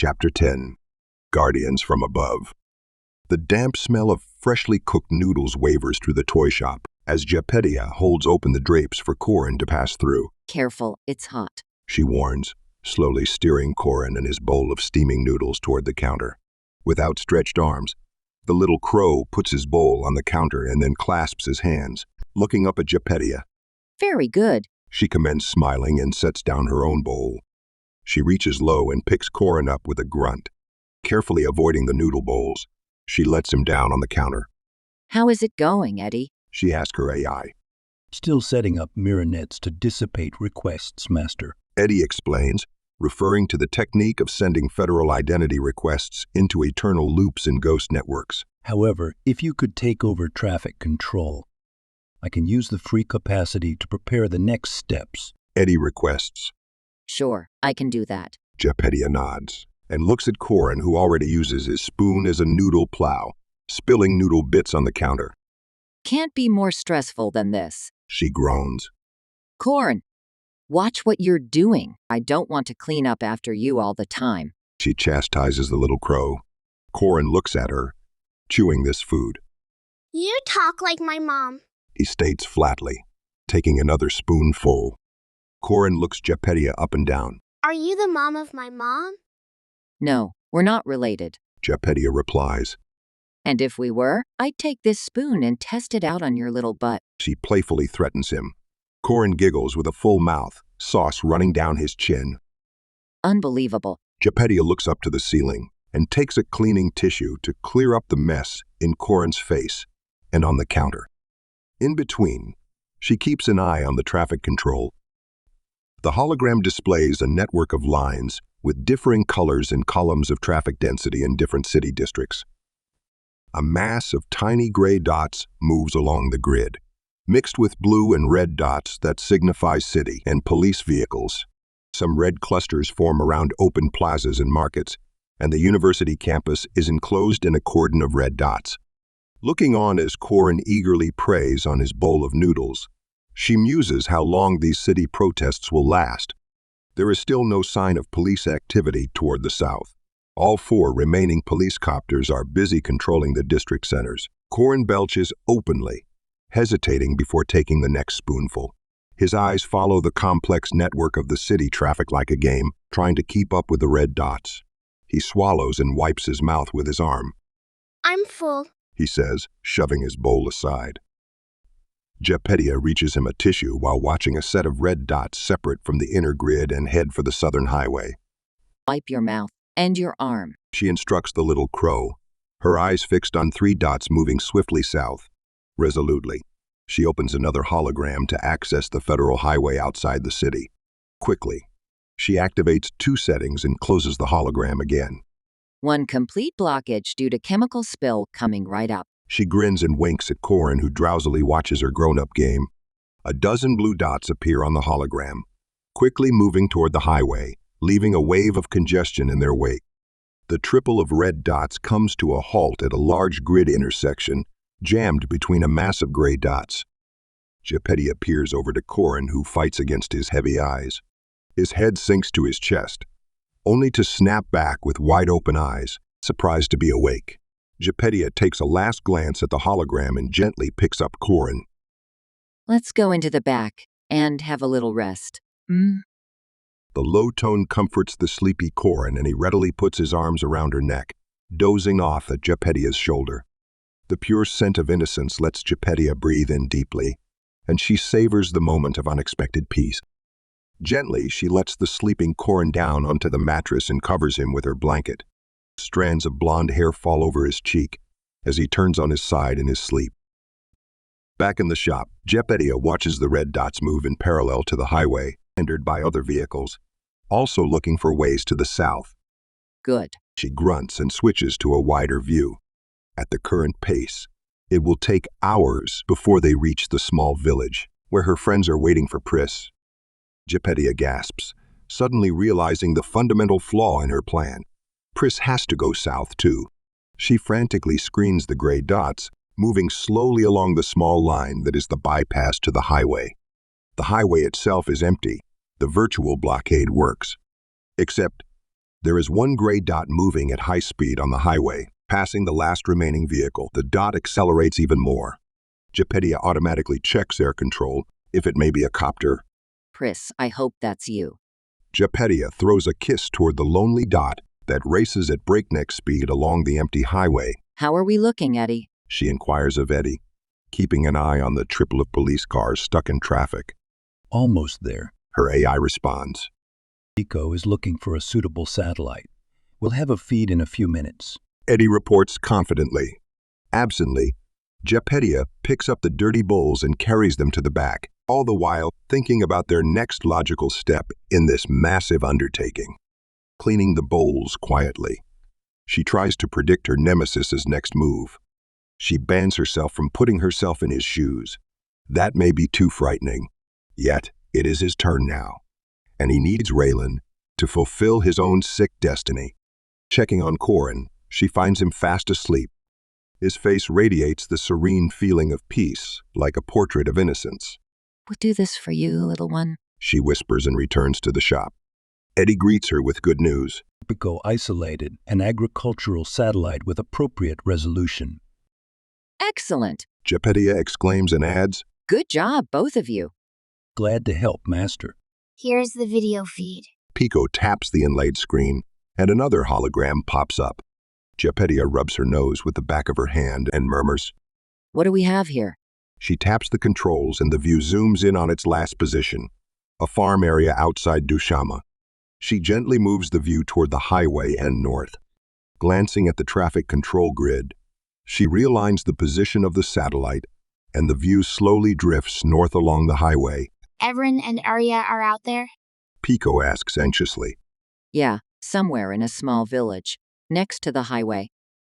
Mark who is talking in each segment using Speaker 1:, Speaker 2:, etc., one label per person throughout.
Speaker 1: Chapter 10. Guardians from Above. The damp smell of freshly cooked noodles wavers through the toy shop as Gepetto holds open the drapes for Corin to pass through.
Speaker 2: Careful, it's hot.
Speaker 1: She warns, slowly steering Corin and his bowl of steaming noodles toward the counter. With outstretched arms, the little crow puts his bowl on the counter and then clasps his hands, looking up at Gepetto.
Speaker 2: Very good.
Speaker 1: She commends, smiling, and sets down her own bowl. She reaches low and picks Corin up with a grunt. Carefully avoiding the noodle bowls, she lets him down on the counter.
Speaker 2: How is it going, Eddie?
Speaker 1: She asks her AI.
Speaker 3: Still setting up mirror nets to dissipate requests, Master.
Speaker 1: Eddie explains, referring to the technique of sending federal identity requests into eternal loops in ghost networks.
Speaker 3: However, if you could take over traffic control, I can use the free capacity to prepare the next steps.
Speaker 1: Eddie requests.
Speaker 2: Sure, I can do that.
Speaker 1: Gepetto nods and looks at Corin, who already uses his spoon as a noodle plow, spilling noodle bits on the counter.
Speaker 2: Can't be more stressful than this.
Speaker 1: She groans.
Speaker 2: Corin, watch what you're doing. I don't want to clean up after you all the time.
Speaker 1: She chastises the little crow. Corin looks at her, chewing this food.
Speaker 4: You talk like my mom,
Speaker 1: He states flatly, taking another spoonful. Corin looks Gepetto up and down.
Speaker 4: Are you the mom of my mom?
Speaker 2: No, we're not related.
Speaker 1: Gepetto replies.
Speaker 2: And if we were, I'd take this spoon and test it out on your little butt.
Speaker 1: She playfully threatens him. Corin giggles with a full mouth, sauce running down his chin.
Speaker 2: Unbelievable.
Speaker 1: Gepetto looks up to the ceiling and takes a cleaning tissue to clear up the mess in Corin's face and on the counter. In between, she keeps an eye on the traffic control. The hologram displays a network of lines with differing colors and columns of traffic density in different city districts. A mass of tiny gray dots moves along the grid, mixed with blue and red dots that signify city and police vehicles. Some red clusters form around open plazas and markets, and the university campus is enclosed in a cordon of red dots. Looking on as Corin eagerly preys on his bowl of noodles, she muses how long these city protests will last. There is still no sign of police activity toward the south. All 4 remaining police copters are busy controlling the district centers. Corin belches openly, hesitating before taking the next spoonful. His eyes follow the complex network of the city traffic like a game, trying to keep up with the red dots. He swallows and wipes his mouth with his arm.
Speaker 4: I'm full,
Speaker 1: He says, shoving his bowl aside. Gepetto reaches him a tissue while watching a set of red dots separate from the inner grid and head for the southern highway.
Speaker 2: Wipe your mouth and your arm.
Speaker 1: She instructs the little crow, her eyes fixed on 3 dots moving swiftly south. Resolutely, she opens another hologram to access the federal highway outside the city. Quickly, she activates 2 settings and closes the hologram again.
Speaker 2: One complete blockage due to chemical spill coming right up.
Speaker 1: She grins and winks at Corin, who drowsily watches her grown-up game. A dozen blue dots appear on the hologram, quickly moving toward the highway, leaving a wave of congestion in their wake. The triple of red dots comes to a halt at a large grid intersection, jammed between a mass of gray dots. Gepetto peers over to Corin, who fights against his heavy eyes. His head sinks to his chest, only to snap back with wide-open eyes, surprised to be awake. Gepetto takes a last glance at the hologram and gently picks up Corin.
Speaker 2: Let's go into the back and have a little rest.
Speaker 1: The low tone comforts the sleepy Corin, and he readily puts his arms around her neck, dozing off at Gepetto's shoulder. The pure scent of innocence lets Gepetto breathe in deeply, and she savors the moment of unexpected peace. Gently, she lets the sleeping Corin down onto the mattress and covers him with her blanket. Strands of blonde hair fall over his cheek as he turns on his side in his sleep. Back in the shop, Gepetto watches the red dots move in parallel to the highway, hindered by other vehicles, also looking for ways to the south.
Speaker 2: Good.
Speaker 1: She grunts and switches to a wider view. At the current pace, it will take hours before they reach the small village, where her friends are waiting for Pris. Gepetto gasps, suddenly realizing the fundamental flaw in her plan. Pris has to go south, too. She frantically screens the gray dots, moving slowly along the small line that is the bypass to the highway. The highway itself is empty. The virtual blockade works. Except There is one gray dot moving at high speed on the highway, passing the last remaining vehicle. The dot accelerates even more. Gepedia automatically checks air control, if it may be a copter.
Speaker 2: Pris, I hope that's you.
Speaker 1: Gepedia throws a kiss toward the lonely dot that races at breakneck speed along the empty highway.
Speaker 2: How are we looking, Eddie?
Speaker 1: She inquires of Eddie, keeping an eye on the triple of police cars stuck in traffic.
Speaker 3: Almost there.
Speaker 1: Her AI responds.
Speaker 3: Pico is looking for a suitable satellite. We'll have a feed in a few minutes.
Speaker 1: Eddie reports confidently. Absently, Gepedia picks up the dirty bowls and carries them to the back, all the while thinking about their next logical step in this massive undertaking. Cleaning the bowls quietly, she tries to predict her nemesis's next move. She bans herself from putting herself in his shoes. That may be too frightening. Yet, it is his turn now, and he needs Raylan to fulfill his own sick destiny. Checking on Corin, she finds him fast asleep. His face radiates the serene feeling of peace, like a portrait of innocence.
Speaker 2: We'll do this for you, little one.
Speaker 1: She whispers and returns to the shop. Eddie greets her with good news.
Speaker 3: Pico isolated an agricultural satellite with appropriate resolution.
Speaker 2: Excellent.
Speaker 1: Gepedia exclaims and adds,
Speaker 2: Good job, both of you.
Speaker 3: Glad to help, Master.
Speaker 4: Here's the video feed.
Speaker 1: Pico taps the inlaid screen, and another hologram pops up. Gepedia rubs her nose with the back of her hand and murmurs.
Speaker 2: What do we have here?
Speaker 1: She taps the controls and the view zooms in on its last position, a farm area outside Dushama. She gently moves the view toward the highway and north. Glancing at the traffic control grid, she realigns the position of the satellite, and the view slowly drifts north along the highway.
Speaker 4: Everin and Arya are out there?
Speaker 1: Pico asks anxiously.
Speaker 2: Yeah, somewhere in a small village, next to the highway.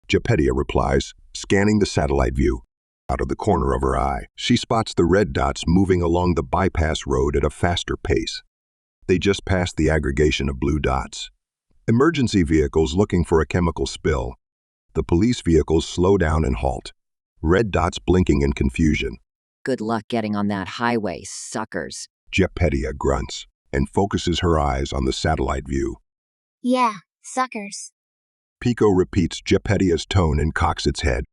Speaker 1: Gepedia replies, scanning the satellite view. Out of the corner of her eye, she spots the red dots moving along the bypass road at a faster pace. They just passed the aggregation of blue dots. Emergency vehicles looking for a chemical spill. The police vehicles slow down and halt. Red dots blinking in confusion.
Speaker 2: Good luck getting on that highway, suckers.
Speaker 1: Gepedia grunts and focuses her eyes on the satellite view.
Speaker 4: Yeah, suckers.
Speaker 1: Pico repeats Gepedia's tone and cocks its head.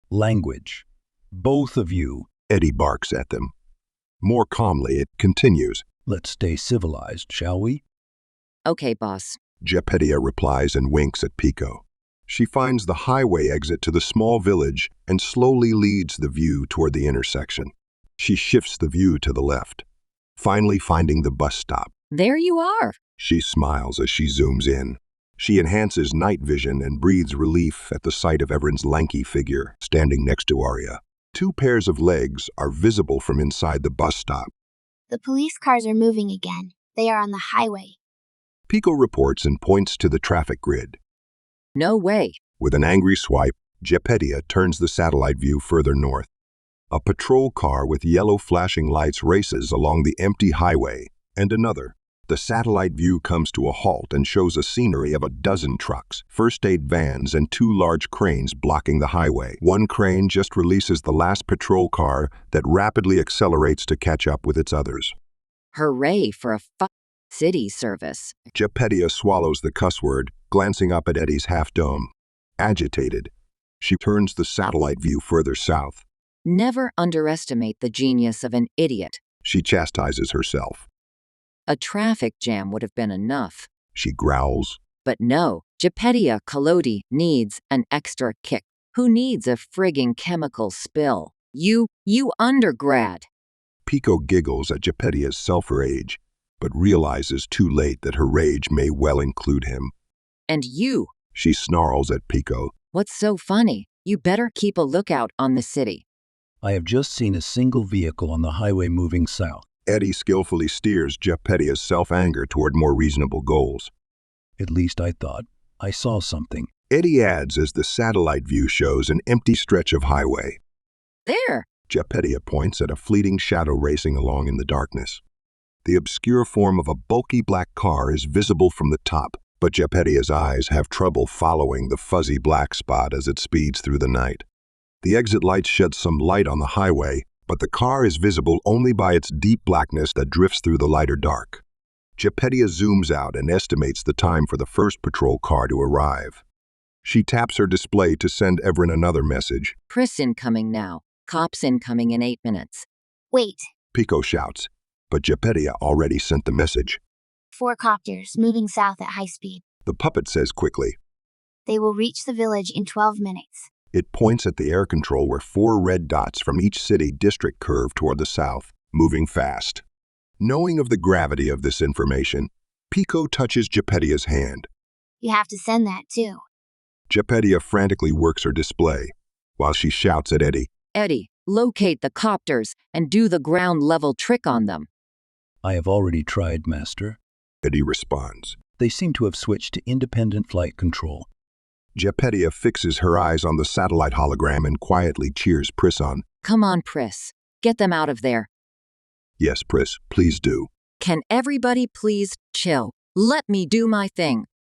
Speaker 3: Language. Both of you.
Speaker 1: Eddie barks at them. More calmly, it continues.
Speaker 3: Let's stay civilized, shall we?
Speaker 2: Okay, boss.
Speaker 1: Gepedia replies and winks at Pico. She finds the highway exit to the small village and slowly leads the view toward the intersection. She shifts the view to the left, finally finding the bus stop.
Speaker 2: There you are.
Speaker 1: She smiles as she zooms in. She enhances night vision and breathes relief at the sight of Everin's lanky figure standing next to Arya. Two pairs of legs are visible from inside the bus stop.
Speaker 4: The police cars are moving again. They are on the highway.
Speaker 1: Pico reports and points to the traffic grid.
Speaker 2: No way.
Speaker 1: With an angry swipe, Gepedia turns the satellite view further north. A patrol car with yellow flashing lights races along the empty highway, and another. The satellite view comes to a halt and shows a scenery of a dozen trucks, first aid vans, and two large cranes blocking the highway. One crane just releases the last patrol car that rapidly accelerates to catch up with its others.
Speaker 2: Hooray for a city service.
Speaker 1: Gepedia swallows the cuss word, glancing up at Eddie's half-dome. Agitated, she turns the satellite view further south.
Speaker 2: Never underestimate the genius of an idiot.
Speaker 1: She chastises herself.
Speaker 2: A traffic jam would have been enough.
Speaker 1: She growls.
Speaker 2: But no, Gepedia Collodi needs an extra kick. Who needs a frigging chemical spill? You undergrad.
Speaker 1: Pico giggles at Gepedia's self-rage, but realizes too late that her rage may well include him.
Speaker 2: And you.
Speaker 1: She snarls at Pico.
Speaker 2: What's so funny? You better keep a lookout on the city.
Speaker 3: I have just seen a single vehicle on the highway moving south.
Speaker 1: Eddie skillfully steers Gepedia's self-anger toward more reasonable goals.
Speaker 3: At least I thought I saw something.
Speaker 1: Eddie adds as the satellite view shows an empty stretch of highway.
Speaker 2: There.
Speaker 1: Gepedia points at a fleeting shadow racing along in the darkness. The obscure form of a bulky black car is visible from the top, but Gepedia's eyes have trouble following the fuzzy black spot as it speeds through the night. The exit lights shed some light on the highway, but the car is visible only by its deep blackness that drifts through the lighter dark. Gepedia zooms out and estimates the time for the first patrol car to arrive. She taps her display to send Evren another message.
Speaker 2: Pris incoming now. Cops incoming in 8 minutes.
Speaker 4: Wait.
Speaker 1: Pico shouts, but Gepedia already sent the message.
Speaker 4: 4 copters moving south at high speed.
Speaker 1: The puppet says quickly.
Speaker 4: They will reach the village in 12 minutes.
Speaker 1: It points at the air control where 4 red dots from each city district curve toward the south, moving fast. Knowing of the gravity of this information, Pico touches Gepedia's hand.
Speaker 4: You have to send that too.
Speaker 1: Gepedia frantically works her display, while she shouts at Eddie.
Speaker 2: Eddie, locate the copters and do the ground-level trick on them.
Speaker 3: I have already tried, Master.
Speaker 1: Eddie responds.
Speaker 3: They seem to have switched to independent flight control.
Speaker 1: Gepedia fixes her eyes on the satellite hologram and quietly cheers Pris on.
Speaker 2: Come on, Pris. Get them out of there.
Speaker 1: Yes, Pris, please do.
Speaker 2: Can everybody please chill? Let me do my thing.